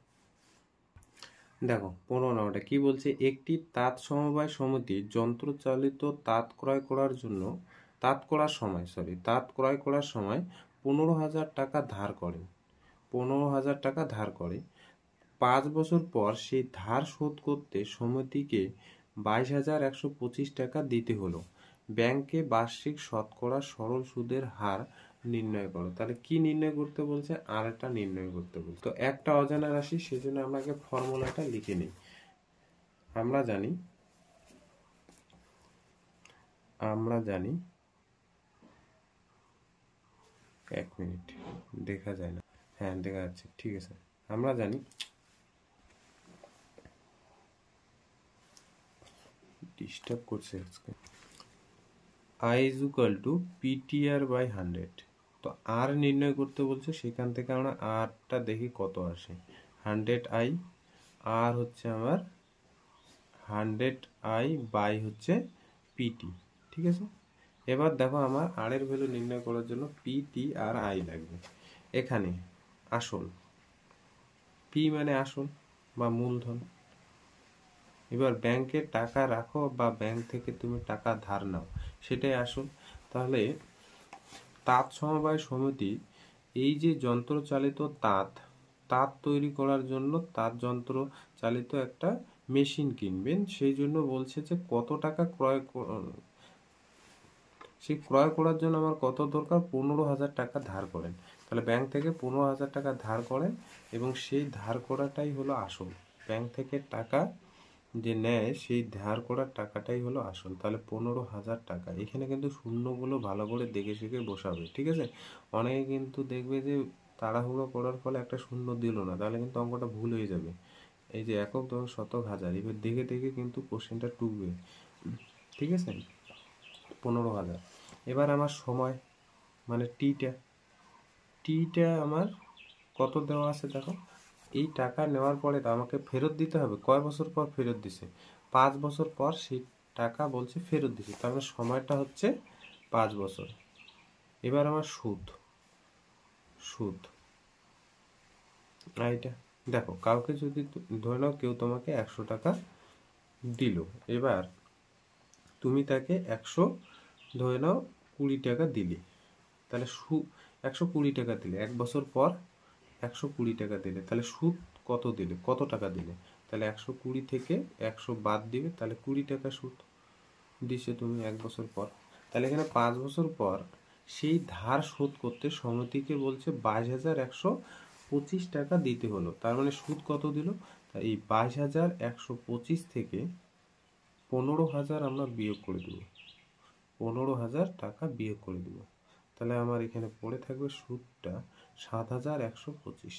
দেখো 15 নম্বরটা কি বলছে, একটি তাঁত সমবায় সমিতি যন্ত্রচালিত তাঁত ক্রয় করার সময় 15,000 টাকা ধার করে 5 বছর পর সেই ধার শোধ করতে সমিতিকে 22,125 টাকা দিতে হলো। ব্যাংকে বার্ষিক শতকরা সরল সুদের হার নির্ণয় করো। তাহলে কি নির্ণয় করতে বলছে, আর একটা নির্ণয় করতে বলছে। তো একটা অজানা রাশি, সেজন্য আমরা আগে ফর্মুলাটা লিখে নিই। আমরা জানি 1 মিনিট, দেখা যায় না, হ্যাঁ দেখা যাচ্ছে, ঠিক আছে। আমরা জানি ডিস্টার্ব করছে আজকে, I is equal to PTR by 100। তো আর নির্ণয় করতে বলছে, সেখান থেকে আমরা আরটা দেখি কত আসে, 100i, আর হচ্ছে আমার 100i বাই হচ্ছে পিটি, ঠিক আছে। এবার দেখো আমার আর এর ভ্যালু নির্ণয় করার জন্য পিটি আর আই লাগবে। এখানে আসল, পি মানে আসল বা মূলধন। এবার ব্যাংকে টাকা রাখো বা ব্যাংক থেকে তুমি টাকা ধার নাও, সেটাই আসল। তাহলে তাঁত সমবায় সমিতি এই যে যন্ত্রচালিত তাঁত তৈরি করার জন্য তাঁত যন্ত্র চালিত একটা মেশিন কিনবেন, সেই জন্য বলছে যে কত টাকা ক্রয় করার জন্য আমার কত দরকার, 15,000 টাকা ধার করেন। তাহলে ব্যাংক থেকে 15,000 টাকা ধার করেন এবং সেই ধার করাটাই হলো আসল। ব্যাংক থেকে টাকা যে নেয় সেই ধার করার টাকাটাই হলো আসল। তাহলে 15,000 টাকা, এখানে কিন্তু শূন্যগুলো ভালো করে দেখে শিখে বসাবে, ঠিক আছে। অনেকে কিন্তু দেখবে যে তাড়াহুড়ো করার ফলে একটা শূন্য দিল না, তাহলে কিন্তু অঙ্কটা ভুল হয়ে যাবে। এই যে একক, দশক, শতক, হাজার, এবার দেখে দেখে কিন্তু কোশ্চেনটা টুকবে, ঠিক আছে। 15,000। এবার আমার সময় মানে টিটা আমার কত দেওয়া আছে দেখো, এই টাকা নেওয়ার পরে আমাকে ফেরত দিতে হবে, কয় বছর পর ফেরত দিছে, 5 বছর পর সেই টাকা বলছে ফেরত দিছে, তার মানে সময়টা হচ্ছে 5 বছর। এবার আমার সুদ এইটা দেখো, কাউকে যদি ধরে নাও কেউ তোমাকে 100 টাকা দিল, এবার তুমি তাকে 100 ধরে নাও 20 টাকা দিলে, তাহলে 120 টাকা দিলে, 1 বছর পর 120 টাকা দিলে, তাহলে সুদ কত দিলে, কত টাকা দিলে, তাহলে 120 থেকে 100 বাদ দিবে, তাহলে 20 টাকা সুদ দিছে তুমি 1 বছর পর। তাহলে এখানে 5 বছর পর সেই ধার শোধ করতে সমিতিকে বলছে 22,125 টাকা দিতে হলো। তার মানে সুদ কত দিল, এই 22,125 থেকে 15,000 আমরা বিয়োগ করে দেব, 15,000 টাকা বিয়োগ করে দেব। তাহলে আমার এখানে পড়ে থাকবে সুদটা 7,125।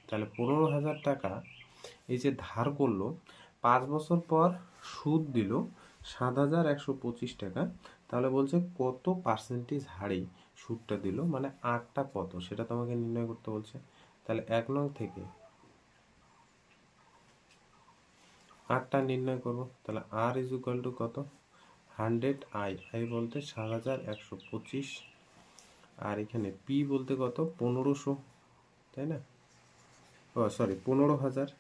তাহলে 15,000 টাকা এই যে ধার করলো, 5 বছর পর সুদ দিল 7,125 টাকা। তাহলে বলছে কত পার্সেন্টেজ হারে সুদটা দিল, মানে আরটা কত সেটা তোমাকে নির্ণয় করতে বলছে। তাহলে 1 নং থেকে আরটা নির্ণয় করব। তাহলে আর ইজ ইকুয়াল টু কত, 100 আই বলতে 7,125, আর এখানে পি বলতে কত 1500, তাই না, ও সরি 15,000,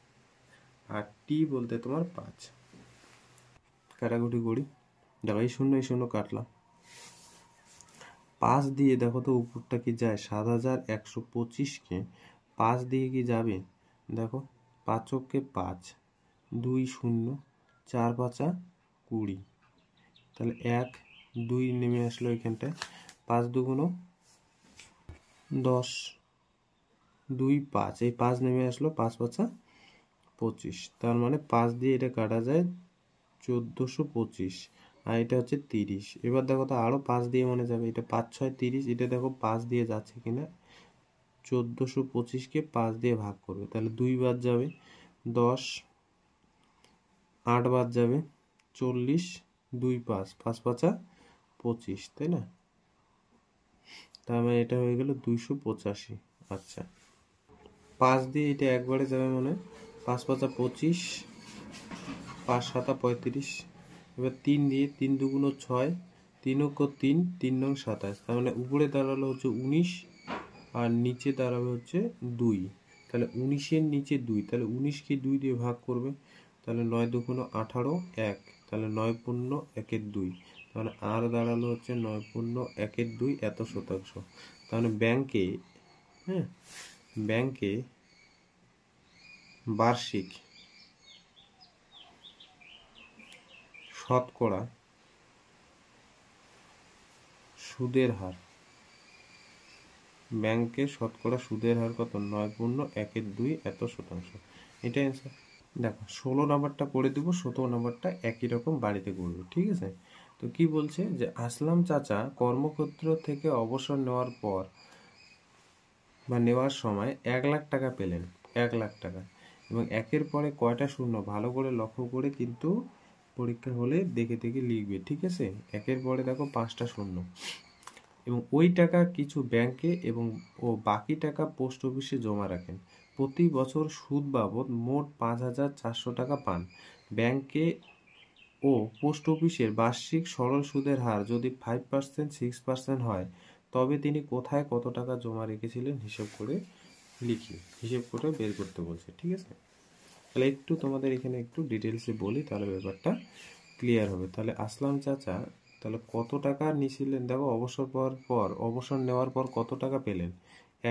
আর টি বলতে তোমার 5। কাটাকুটি করি, দেখো এই শূন্য কাটলাম, 5 দিয়ে দেখো তো উপরটা কি যায়, 7,125কে 5 দিয়ে কি যাবে, দেখো 5 কে 5, 2 0, 4 5 20, তাহলে 1 2 নেমে আসলো এখানটায়, 5 2 10, 2 5, এই 5 নেমে আসলো, 5 5 25, তার মানে 5 দিয়ে এটা কাটা যায় 1425, আর এটা হচ্ছে 30। এবার দেখো তো আরো 5 দিয়ে মনে যাবে, এটা 5 6 30, এটা দেখো 5 দিয়ে যাচ্ছে কিনা, 1425কে 5 দিয়ে ভাগ করবে, তাহলে 2 বাদ যাবে, 10 8 বাদ যাবে, 40, 2 5 5 5 25, তাই না, তার মানে এটা হয়ে গেল 285। আচ্ছা 5 দিয়ে এটা একবারে যাবে, মানে 5 5 25, 5 7 35, এবার 3 দিয়ে 3 2 6, 3 3, 3 9 27, তার মানে উপরে দাঁড়ালো হচ্ছে 19 আর নিচে দাঁড়াবে হচ্ছে 2, তাহলে 19-এর নিচে 2, তাহলে 19কে 2 দিয়ে ভাগ করবে, তাহলে 9 2 18 1, তাহলে 9 পূর্ণ 1 2, তাহলে আর দাঁড়ালো হচ্ছে 9 পূর্ণ 1 2 এত শতাংশ। তাহলে ব্যাংকে, হ্যাঁ ব্যাংকে বার্ষিক শতকরা সুদের হার, ব্যাংকের শতকরা সুদের হার কত, 9 পূর্ণ 1 2 এত শতাংশ, এটা অ্যান্সার। দেখো 16 নাম্বারটা করে দিব, 17 নাম্বারটা একই রকম বাড়িতে করবো, ঠিক আছে। তো কি বলছে যে আসলাম চাচা কর্মক্ষেত্র থেকে অবসর নেওয়ার পর বা নেওয়ার সময় 1 লাখ টাকা পেলেন, 1 লাখ টাকা, এবং একের পরে কয়টা শূন্য ভালো করে লক্ষ্য করে কিন্তু পরীক্ষা হলে দেখে দেখে লিখবে, ঠিক আছে। একের পরে দেখো 5টা শূন্য, এবং ওই টাকা কিছু ব্যাংকে এবং বাকি টাকা পোস্ট অফিসে জমা রাখেন। প্রতি বছর সুদ বাবদ মোট 5,400 টাকা পান। ব্যাংকে ও পোস্ট অফিসের বার্ষিক সরল সুদের হার যদি 5% 6% হয়, তবে তিনি কোথায় কত টাকা জমা রেখেছিলেন হিসাব করে লিখি, হিসাব করে বের করতে বলছে, ঠিক আছে। তাহলে একটু তোমাদের এখানে একটু ডিটেলসে বলি, তাহলে ব্যাপারটা ক্লিয়ার হবে। তাহলে আসলাম চাচা তাহলে কত টাকা নিয়েছিলেন, দেখো অবসর নেওয়ার পর কত টাকা পেলেন,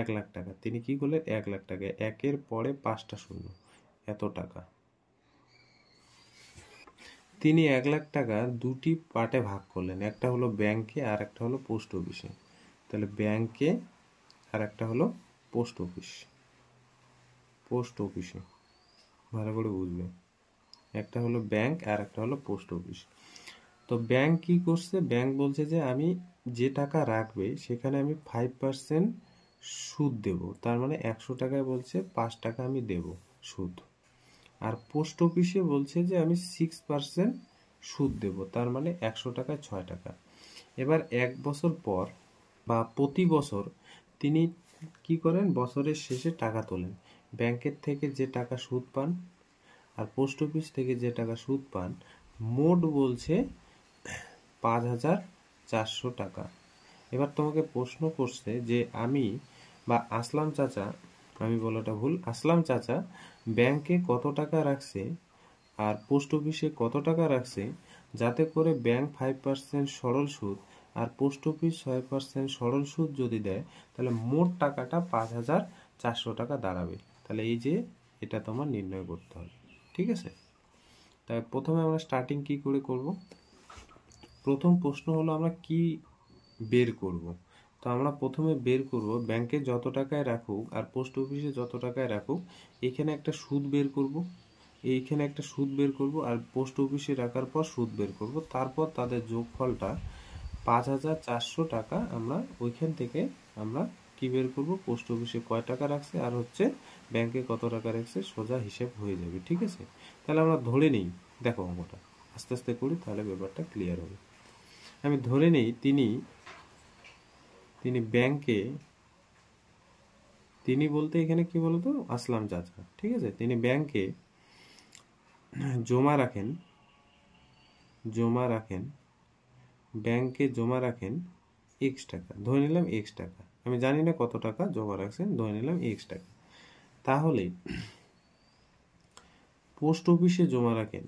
1 লাখ টাকা। তিনি কি করলেন, 1 লাখ টাকা, একের পরে 5টা শূন্য, এত টাকা। তিনি 1 লাখ টাকা দুটি পার্টে ভাগ করলেন, একটা হলো ব্যাংকে আর একটা হলো পোস্ট অফিসে। তাহলে ব্যাংকে আর একটা হলো পোস্ট অফিসে, ভালো করে বুঝবে, একটা হলো ব্যাংক আর একটা হলো পোস্ট অফিস। তো ব্যাংক কি করছে, ব্যাংক বলছে যে আমি যে টাকা রাখবে সেখানে আমি 5% সুদ দেব, তার মানে 100 টাকায় বলছে 5 টাকা আমি দেব সুদ। আর পোস্ট অফিসে বলছে যে আমি 6% সুদ দেব, তার মানে 100 টাকায় 6 টাকা। এবার 1 বছর পর বা প্রতি বছর তিনি কি করেন, বছরের শেষে টাকা তোলেন। ব্যাংকের থেকে যে টাকা সুদ পান আর পোস্ট অফিস থেকে যে টাকা সুদ পান, মোট বলছে 5,400 টাকা। এবার তোমাকে প্রশ্ন করছে যে আমি বা আসলাম চাচা, আমি বলাটা ভুল, আসলাম চাচা ব্যাংকে কত টাকা রাখছে আর পোস্ট অফিসে কত টাকা রাখছে, যাতে করে ব্যাংক 5% সরল সুদ আর পোস্ট অফিস 6% সরল সুদ যদি দেয়, তাহলে মোট টাকাটা 400 টাকা দাঁড়াবে। তাহলে এই যে এটা তোমার নির্ণয় করতে হবে, ঠিক আছে। তাই প্রথমে আমরা স্টার্টিং কি করে করব, প্রথম প্রশ্ন হলো আমরা কি বের করব। তো আমরা প্রথমে বের করব ব্যাংকে যত টাকায় রাখুক আর পোস্ট অফিসে যত টাকায় রাখুক, এখানে একটা সুদ বের করব, এইখানে একটা সুদ বের করব, আর পোস্ট অফিসে রাখার পর সুদ বের করব। তারপর তাদের যোগফলটা 5,400 টাকা আমরা ওইখান থেকে আমরা কি বের করব, পোস্ট অফিসে কয় টাকা রাখছে আর হচ্ছে ব্যাংকে কত টাকা রাখছে, সোজা হিসেব হয়ে যাবে, ঠিক আছে। তাহলে আমরা ধরে নিই, দেখো অঙ্কটা আস্তে আস্তে করি তাহলে ব্যাপারটা ক্লিয়ার হবে। আমি ধরে নিই তিনি ব্যাংকে, তিনি বলতে এখানে কি বলতো, আসলাম চাচা, ঠিক আছে। তিনি ব্যাংকে জমা রাখেন, ব্যাংকে জমা রাখেন এক্স টাকা, ধরে নিলাম এক্স টাকা, আমি জানি না কত টাকা জমা রাখছেন, ধরে নিলাম এক্স টাকা। তাহলে পোস্ট অফিসে জমা রাখেন,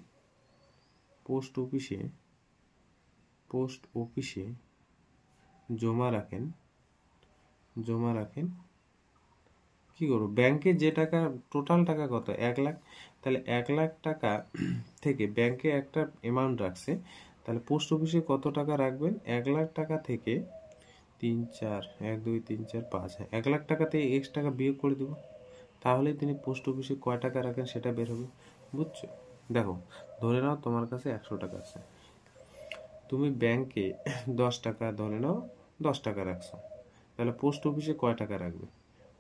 পোস্ট অফিসে জমা রাখেন কি করবো, ব্যাংকে যে টাকা টোটাল টাকা কত 1 লাখ, তাহলে 1 লাখ টাকা থেকে ব্যাংকে একটা অ্যামাউন্ট রাখছে, তাহলে পোস্ট অফিসে কত টাকা রাখবেন, 1 লাখ টাকা থেকে 3 4 1 2 3 4 5, হ্যাঁ 1 লাখ টাকা থেকে এক্স টাকা বিয়োগ করে দেবো, তাহলে তিনি পোস্ট অফিসে কয় টাকা রাখেন সেটা বের হবে, বুঝছো। দেখো ধরে নাও তোমার কাছে 100 টাকা আছে, তুমি ব্যাংকে 10 টাকা, ধরে নাও 10 টাকা রাখছো, তাহলে পোস্ট অফিসে কয় টাকা রাখবে,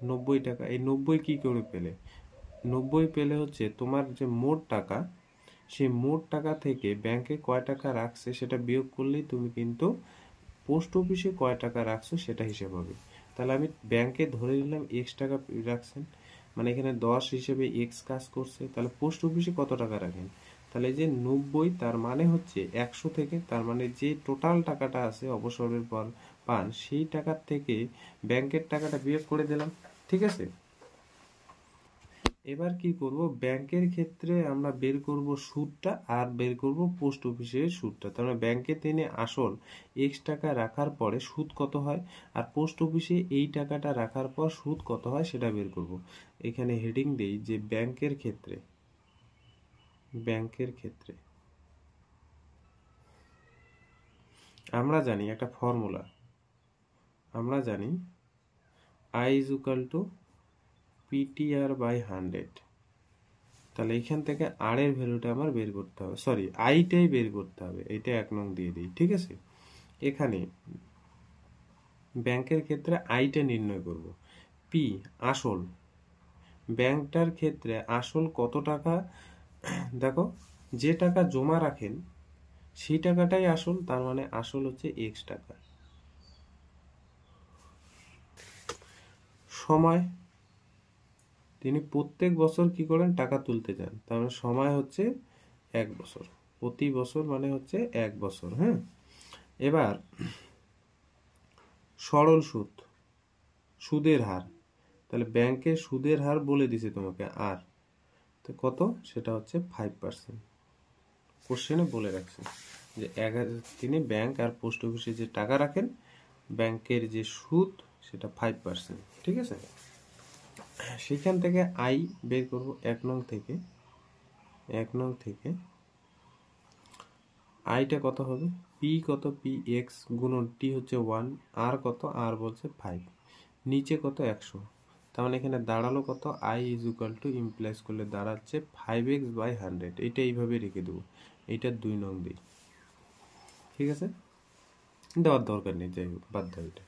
90 টাকা। এই 90 কি করে পেলে, 90 পেলে হচ্ছে তোমার যে মোট টাকা, সেই মোট টাকা থেকে ব্যাংকে কয় টাকা রাখছে সেটা বিয়োগ করলেই তুমি কিন্তু পোস্ট অফিসে কয় টাকা রাখছো সেটা হিসেব হবে। তাহলে আমি ব্যাংকে ধরে নিলাম এক্স টাকা রাখছেন, মানে এখানে 10 হিসেবে এক্স কাজ করছে, তাহলে পোস্ট অফিসে কত টাকা রাখেন, তাহলে যে 90 তার মানে হচ্ছে 100 থেকে, তার মানে যে টোটাল টাকাটা আছে অবসরের পর পান সেই টাকার থেকে ব্যাংকের টাকাটা বিয়োগ করে দিলাম, ঠিক আছে। এবার কি করব, ব্যাংকের ক্ষেত্রে আমরা বের করব সুদটা আর বের করব পোস্ট অফিসের সুদটা। তার মানে ব্যাংকে তিনি আসল এক্স টাকা রাখার পরে সুদ কত হয়, আর পোস্ট অফিসে এই টাকাটা রাখার পর সুদ কত হয় সেটা বের করব। এখানে হেডিং দেই যে ব্যাংকের ক্ষেত্রে আমরা জানি একটা ফর্মুলা, আমরা জানি I is equal to PTR by 100। তাহলে এখান থেকে আর এর ভ্যালুটা আমার বের করতে হবে, সরি আইটাই বের করতে হবে, এটা 1 নং দিয়ে দিই, ঠিক আছে। এখানে ব্যাংকের ক্ষেত্রে আইটা নির্ণয় করব, পি আসল, ব্যাংকটার ক্ষেত্রে আসল কত টাকা, দেখো যে টাকা জমা রাখেন সেই টাকাটাই আসল, তার মানে আসল হচ্ছে এক্স টাকা। সময়, তিনি প্রত্যেক বছর কি করেন টাকা তুলতে যান, তার মানে সময় হচ্ছে 1 বছর, প্রতি বছর মানে হচ্ছে 1 বছর, হ্যাঁ। এবার সরল সুদ, সুদের হার, তাহলে ব্যাংকের সুদের হার বলে দিছে তোমাকে আর, তো কত সেটা হচ্ছে 5%, কোশ্চেনে বলে রাখছে যে তিনি ব্যাংক আর পোস্ট অফিসে যে টাকা রাখেন ব্যাংকের যে সুদ সেটা 5%, ঠিক আছে। সেখান থেকে আই বের করব 1 নং থেকে আইটা কত হবে, পি কত, পি এক্স গুণন টি হচ্ছে 1, আর কত, আর বলছে 5, নিচে কত 100, তার মানে এখানে দাঁড়ালো কত, I is equal two implies করলে দাঁড়াচ্ছে 5x বাই 100, এটা এইভাবে রেখে দেবো, এইটা 2 নং দিই, ঠিক আছে, দেওয়ার দরকার নেই, যাই হোক বাদ দাও এটা।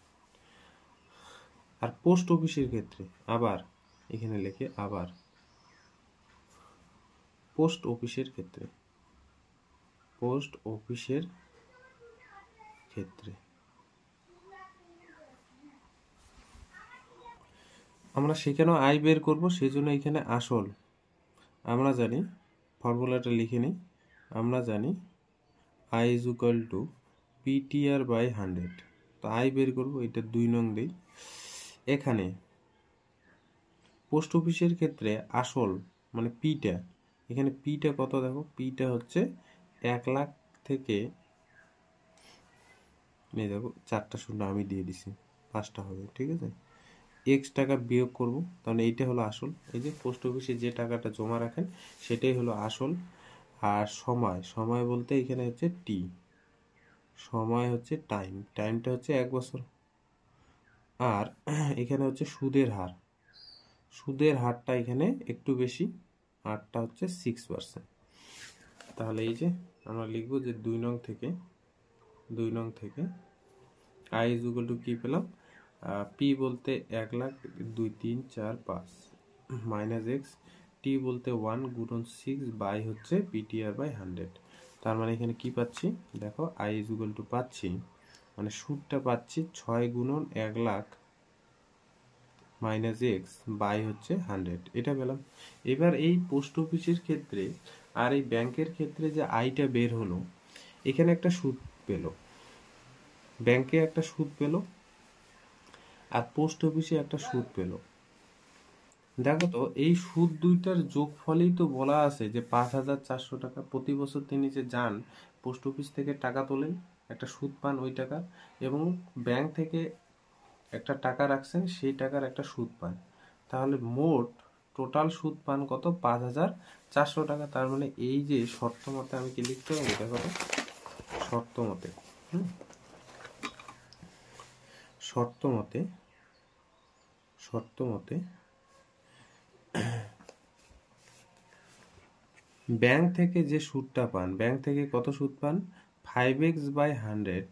আর পোস্ট অফিসের ক্ষেত্রে আবার এখানে লিখে, আবার পোস্ট অফিসের ক্ষেত্রে আমরা সেখানেও আয় বের করব, সেই জন্য এখানে আসল আমরা জানি, ফর্মুলাটা লিখে নিই, আমরা জানি I is equal to PTR by 100, তো আয় বের করব, এটা 2 নং দিই। এখানে পোস্ট অফিসের ক্ষেত্রে আসল মানে পিটা, এখানে পিটা কত দেখো, পিটা হচ্ছে 1 লাখ থেকে, দেখো 4টা শূন্য আমি দিয়ে দিছি, 5টা হবে, ঠিক আছে, এক্স টাকা বিয়োগ করব, তাহলে এইটা হলো আসল। এই যে পোস্ট অফিসে যে টাকাটা জমা রাখেন সেটাই হলো আসল। আর সময়, সময় বলতে এখানে হচ্ছে টি, সময় হচ্ছে টাইম, টাইমটা হচ্ছে 1 বছর। আর এখানে হচ্ছে সুদের হার, সুদের হারটা এখানে একটু বেশি, হারটা হচ্ছে 6%। তাহলে এই যে আমরা লিখবো যে 2 নং থেকে আই ইজ ইকুয়াল টু কি পেলাম, পি বলতে 1 লাখ 2 3 4 5 মাইনাস এক্স, টি বলতে 1 গুণন 6 বাই হচ্ছে পিটিআর বাই 100। তার মানে এখানে কি পাচ্ছি দেখো, আই ইজ ইকুয়াল টু পাচ্ছি, মানে সুদটা পাচ্ছি 6 গুণন 1 লাখ মাইনাস এক্স বাই হচ্ছে 100, এটা পেলাম। এবার এই পোস্ট অফিসের ক্ষেত্রে আর এই ব্যাংকের ক্ষেত্রে যে আইটা বের হলো, এখানে একটা সুদ পেলো, ব্যাংকে একটা সুদ পেলো আর পোস্ট অফিসে একটা সুদ পেলো। দেখো তো এই সুদ দুইটার যোগফলেই তো বলা আছে যে 5,400 টাকা প্রতি বছর তিনি যে যান পোস্ট অফিস থেকে টাকা তোলেন, একটা সুদ পান ওই টাকার, এবং ব্যাংক থেকে একটা টাকা রাখছেন সেই টাকার একটা সুদ পান। তাহলে মোট টোটাল সুদ পান কত, 5,400 টাকা। তার মানে এই যে শর্ত মতে আমি কি লিখতে হবে দেখো তো, শর্ত মতে শর্ত মতে ব্যাংক থেকে যে সুদটা পান, ব্যাংক থেকে কত সুদ পান 5x by 100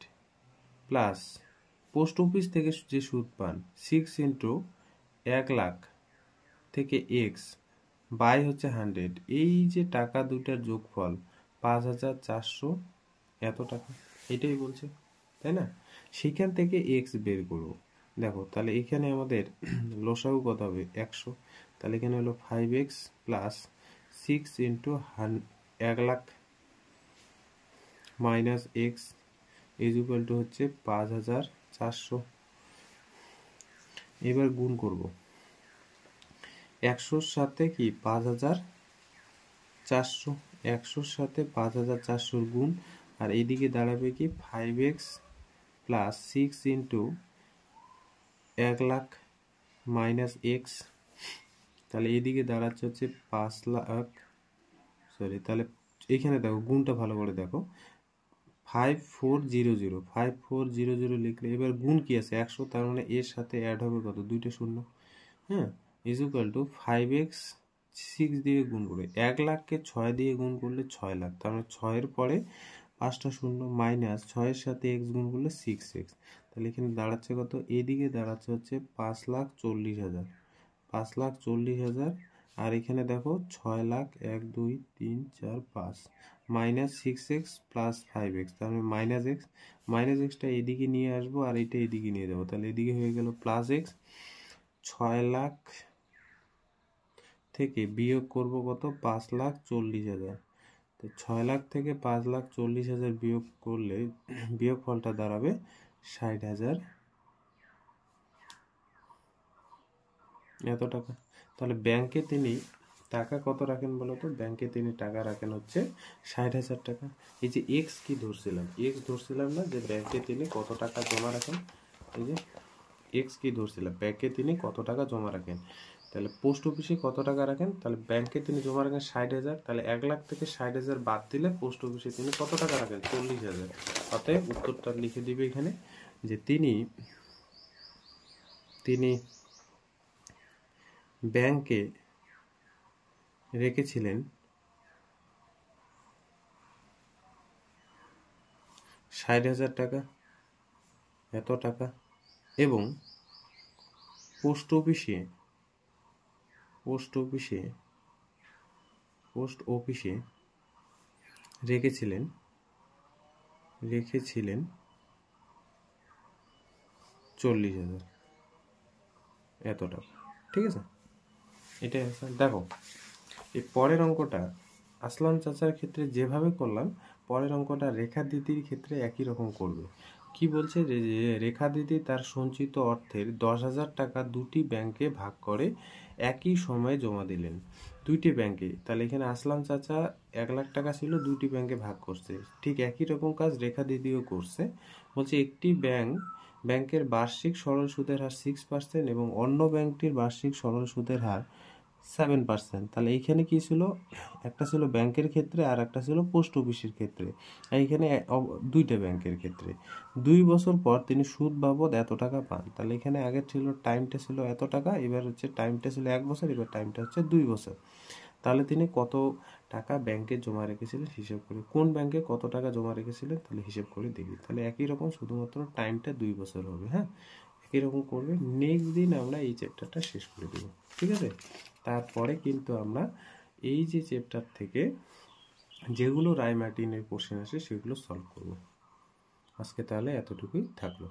plus post office থেকে যে সুদ পান 6 ইন্টু 1 লাখ থেকে x বাই হচ্ছে 100, এই যে টাকা দুইটার যোগফল 5,400 এত টাকা, এটাই বলছে, তাই না? সেখান থেকে x বের করব। দেখো তাহলে এখানে আমাদের লসাগু কত হবে 100, তাহলে এখানে হলো 5x plus 6 into 1 lakh minus x is equal to হচ্ছে 5,400। এবার গুণ করব 100-র সাথে কি 5,400, 100-র সাথে 5,400 গুণ, আর এইদিকে দাঁড়াবে কি 5x plus 6 into 1 lakh minus x, তাহলে এইদিকে দাঁড়াচ্ছে হচ্ছে 5 লাখ, সরি তাহলে এখানে দেখো গুণটা ভালো করে দেখো, 5400 লিখলে এবার গুণ কি আছে 100, তার মানে এর সাথে অ্যাড হবে কত, দুইটা শূন্য, হ্যাঁ, ইজ ইকুয়াল টু 5x 6 দিয়ে গুণ করে 1 লাখকে 6 দিয়ে গুণ করলে 6 লাখ, তার মানে 6-এর পরে 5টা শূন্য মাইনাস 6-এর সাথে x গুণ করলে 6x, তাহলে এখানে দাঁড়াচ্ছে কত, এদিকে দাঁড়াচ্ছে হচ্ছে 5,40,000, 5,40,000, আর এখানে দেখো 6 lakh 1 2 3 4 5 minus 6x plus 5x, তাহলে মাইনাস এক্সটা এদিকে নিয়ে আসবো আর এটা এদিকে নিয়ে যাবো, তাহলে এদিকে হয়ে গেল প্লাস এক্স। 6 লাখ থেকে বিয়োগ করব কত, 5,40,000, তো 6 লাখ থেকে 5,40,000 বিয়োগ করলে বিয়োগ ফলটা দাঁড়াবে 60,000 এত টাকা। তাহলে ব্যাংকে তিনি টাকা কত রাখেন বলো তো, ব্যাংকে তিনি টাকা রাখেন হচ্ছে 60,000 টাকা। এই যে এক্স কি ধরছিলাম, এক্স ধরছিলাম না যে ব্যাংকে তিনি কত টাকা জমা রাখেন, এই যে এক্স কি ধরছিলাম, ব্যাংকে তিনি কত টাকা জমা রাখেন, তাহলে পোস্ট অফিসে কত টাকা রাখেন, তাহলে ব্যাংকে তিনি জমা রাখেন 60,000, তাহলে 1 লাখ থেকে 60,000 বাদ দিলে পোস্ট অফিসে তিনি কত টাকা রাখেন 40,000। অতএব উত্তরটা লিখে দিবে এখানে যে তিনি ব্যাংকে রেখেছিলেন 60,000 টাকা, এত টাকা, এবং পোস্ট অফিসে রেখেছিলেন 40,000 এত টাকা, ঠিক আছে, এটাই আছে। দেখো এই পরের অঙ্কটা আসলাম চাচার ক্ষেত্রে যেভাবে করলাম, পরের অঙ্কটা রেখা দিদির ক্ষেত্রে একই রকম করবে। কি বলছে যে রেখা দিদি তার সঞ্চিত অর্থের 10,000 টাকা দুটি ব্যাংকে ভাগ করে একই সময়ে জমা দিলেন, দুইটি ব্যাংকে। তাহলে এখানে আসলাম চাচা 1 লাখ টাকা ছিল, দুটি ব্যাংকে ভাগ করছে, ঠিক একই রকম কাজ রেখা দিদিও করছে। বলছে একটি ব্যাংক ব্যাংকের বার্ষিক সরল সুদের হার 6% এবং অন্য ব্যাংকটির বার্ষিক সরল সুদের হার 7%। তাহলে এইখানে কি ছিল, একটা ছিল ব্যাংকের ক্ষেত্রে আর একটা ছিল পোস্ট অফিসের ক্ষেত্রে। এইখানে দুইটা ব্যাংকের ক্ষেত্রে 2 বছর পর তিনি সুদ বাবদ এত টাকা পান। তাহলে এখানে আগে ছিল টাইমটা ছিল এত টাকা, এবার হচ্ছে টাইমটা ছিল 1 বছর, এবার টাইমটা হচ্ছে 2 বছর। তাহলে তিনি কত টাকা ব্যাংকে জমা রেখেছিলেন হিসেব করে, কোন ব্যাংকে কত টাকা জমা রেখেছিলেন তাহলে হিসেব করে দেখি। তাহলে একই রকম, শুধুমাত্র টাইমটা 2 বছর হবে। হ্যাঁ, একই রকম করবে। নেক্সট দিন আমরা এই চ্যাপ্টারটা শেষ করে দেব, ঠিক আছে? তারপরে কিন্তু আমরা এই যে চ্যাপ্টার থেকে যেগুলো রায় মার্টিনের কোশ্চেন আসে সেগুলো সলভ করব। আজকে তাহলে এতটুকুই থাকলো।